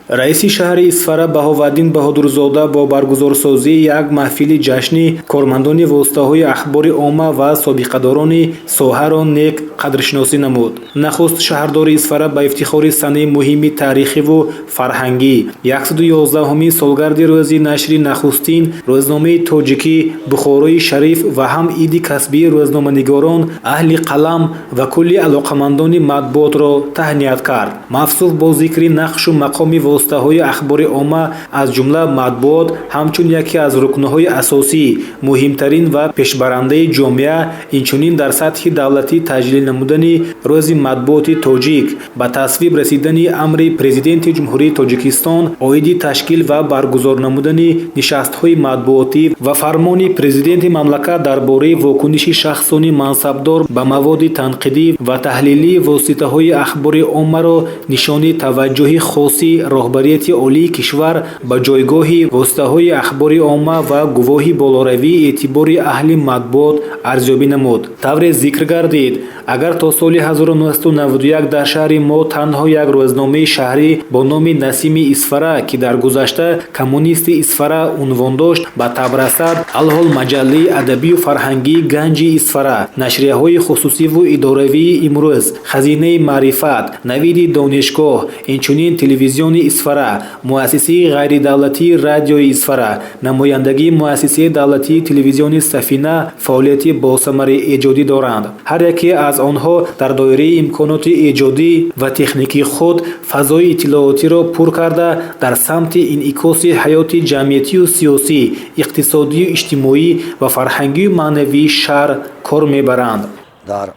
раиси шаҳри Исфара Баҳоваддин Баҳодурзода бо баргузорсозии як маҳфили ҷашнӣ кормандони воситаҳои ахбори омма ва собиқадорони соҳаро нек қадршиносӣ намуд. Нахуст шаҳрдори Исфара ба ифтихори санаи муҳими таърихиву фарҳангӣ 111-умин солгарди рӯзи нашри нахустин рӯзномаи тоҷикӣ Бухорои Шариф ва ҳам иди касбии рӯзноманигорон, аҳли қалам ва кулли алоқамандони матбуотро таҳният кард. Мавсуф бо зикри нақшу мақоми воситаҳои ахбори омма аз ҷумла матбуот ҳамчун яке аз рукнҳои асосӣ, муҳимтарин ва пешбарандаи ҷомеа, инчунин дар сатҳи давлатӣ таҷлил намудани рӯзи матбуоти тоҷик ба тасвиб расидани амри президенти ҷумҳурии Тоҷикистон оиди ташкил ва баргузор намудани нишастҳои матбуотӣ ва фармони президенти мамлакат дар бораи вокуниши шахсони мансабдор ба маводи танқидӣ ва таҳлилии воситаҳои ахбори оммаро нишони таваҷҷӯҳи хоси роҳбарияти олии кишвар ба ҷойгоҳи воситаҳои ахбори омма ва гувоҳи болоравии эътибори аҳли матбуот арзёбӣ намуд. Тавре зикр гардид, агар то соли 1991 дар шаҳри мо танҳо як рӯзномаи шаҳрӣ бо номи Насими Исфара, ки дар гузашта Коммунисти Исфара унвон дошт, ба таб расад, алҳол маҷаллаи адабию фарҳангии Ганҷи Исфара, нашрияҳои хусусиву идоравии имрӯз, Хазинаи маърифат, Навиди донишгоҳ, инчунин телевизиони Исфара, муассисаи ғайридавлатии радиои Исфара, намояндагии муассисаи давлатии телевизиони Сафина фаъолияти босамари эҷодӣ доранд. Ҳар яке аз онҳо дар доираи имконоти эҷодӣ ва техникии худ фазои иттилоотиро пур карда дар самти инъикоси ҳаёти ҷамъиятию сиёсӣ, иқтисодию иҷтимоӣ ва фарҳангию маънавии шаҳр кор мебаранд. дар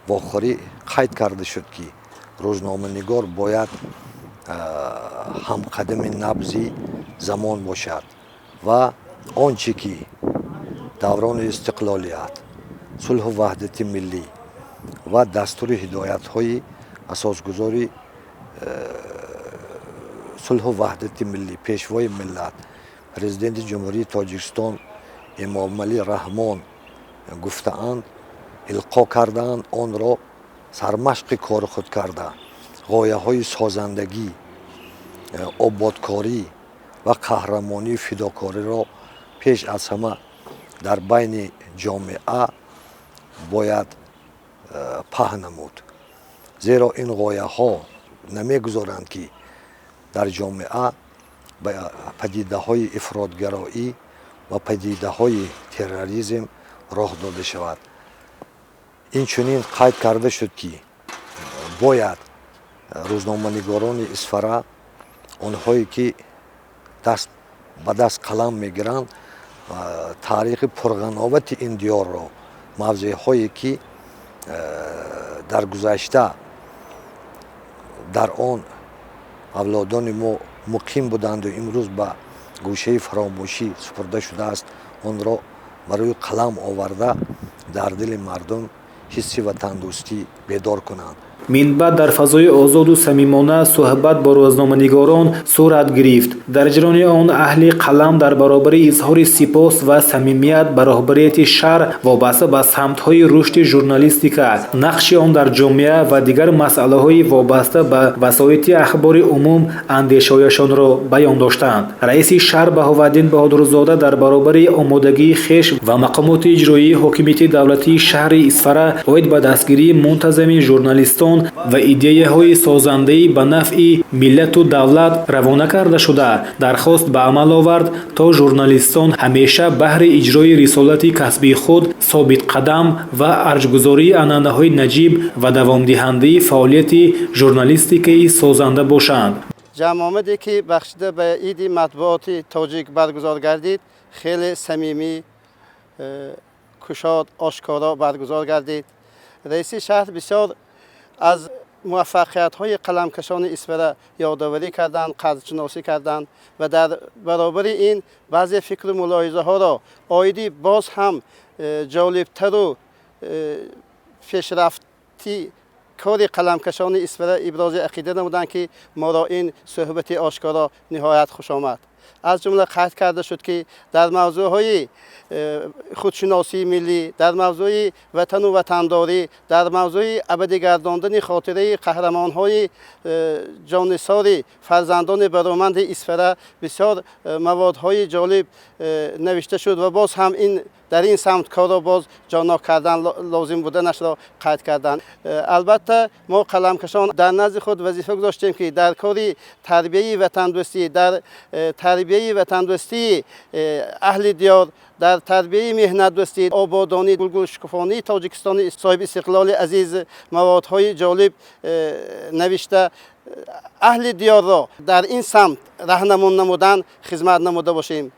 вохӯрӣ қайд карда шуд, ки рӯзноманигор бояд ҳамқадами набзи замон бошад ва он чӣ ки даврони истиқлолият, сулҳу ваҳдати миллӣ ва дастури ҳидоятҳои асосгузори сулҳу ваҳдати миллӣ, пешвои миллат, президенти ҷумҳурии Тоҷикистон Эмомалӣ Раҳмон гуфтаанд, илқо кардаанд, онро сармашқи кори худ карда, ғояҳои созандагӣ, ободкорӣ ва қаҳрамонию фидокориро пеш аз ҳама дар байни ҷомеа бояд паҳн намуд. Зеро ин ғояҳо намегузоранд, ки дар ҷомеа ба падидаҳои ифротгароӣ ва падидаҳои терроризм роҳ дода шавад. Инчунин қайд карда шуд, ки бояд рӯзноманигорони Исфара, онҳое ки даст ба даст қалам мегиранд, таърихи пурғановати ин диёрро, мавзеъҳое ки дар гузашта дар он авлодони мо муқим буданду имрӯз ба гӯшаи фаромӯшӣ супурда шудааст, онро ба рӯи қалам оварда дар дили мардум ҳисси ватандӯстӣ бедор кунанд. Минбаъд дар фазои озоду самимона суҳбат бо рӯзноманигорон сурат гирифт. Дар ҷарони он аҳли қалам дар баробари изҳори сипос ва самимият ба роҳбарияти шаҳр вобаста ба самтҳои рушди журналистика, нақши он дар ҷомеа ва дигар масъалаҳои вобаста ба васоити ахбори умум андешҳояшонро баён доштанд. Раиси шаҳр Баҳоваддин Баҳодурзода дар баробари омодагии хеш ва мақомоти иҷроии ҳокимияти давлатии шаҳри Исфара оид ба дастгирии мунтазами журналистон ва идеяҳои созандаӣ ба нафъи миллату давлат равона карда шуда, дархост ба амал овард, то журналистон ҳамеша баҳри иҷрои рисолати касбии худ собитқадам ва арҷгузории анъанаҳои наҷиб ва давомдиҳандаи фаъолияти журналистикаи созанда бошанд. ҷамъомаде ки бахшида ба иди матбуоти тоҷик баргузор гардид, хеле самимӣ, кушод, ошкоро баргузор гардид. раиси шаҳр бисёр аз муваффақиятҳои қаламкашони Исфара ёдоварӣ карданд, қадршиносӣ карданд ва дар баробари ин баъзе фикру мулоҳизаҳоро оиди боз ҳам ҷолибтару пешрафти کاری قلمکشان اسفره ابراز عقیده نمودند که ما را این صحبت آشکارا نهایت خوش آمد. از جمله قید کرده شد که در موضوعهای خودشناسی ملی، در موضوع وطن و وطنداری، در موضوع ابدی گرداندن خاطره قهرمان‌های جانثار فرزندان برومند اسفره بسیار موادهای جالب نوشته شد و باز هم در این سمت کار را باز جانا کردن لازم بودنش را قید کردن. البته ما قلمکشان در نزد خود وظیفه گذاشتیم که در کار تربیه وطن دوستی، در تربیه وطن دوستی اهل دیار، در تربیه مهنت دوستی، آبادانی، گلگل شکوفانی تاجیکستان صاحب استقلال عزیز موادهای جالب نوشته اهل دیار را در این سمت راهنمایی نمودن خدمت نموده باشیم.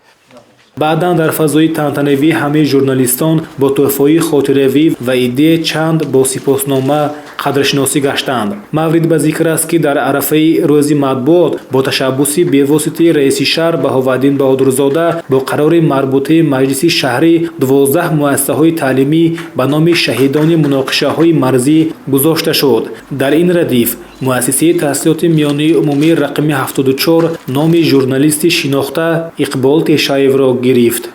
بعداً در فضای تنتنوی همه ژورنالیستان با تحفه‌های خاطره‌ای و ایده چند با سپاسنامه قدرشناسی گشتند. مورد به ذکر است که در عرفه روز مطبوعات با تشبث بواسطه رئیس شهر بهاءالدین بهادرزاده با قرار مربوطه مجلس شهری 12 مؤسسه‌های تعلیمی به نام شهیدان مناقشه‌های مرزی گذاشته شد. در این ردیف مؤسسه تحصیلات میانه عمومی رقم 74 نام ژورنالیست شناخته اقبال تشایف را گرفت.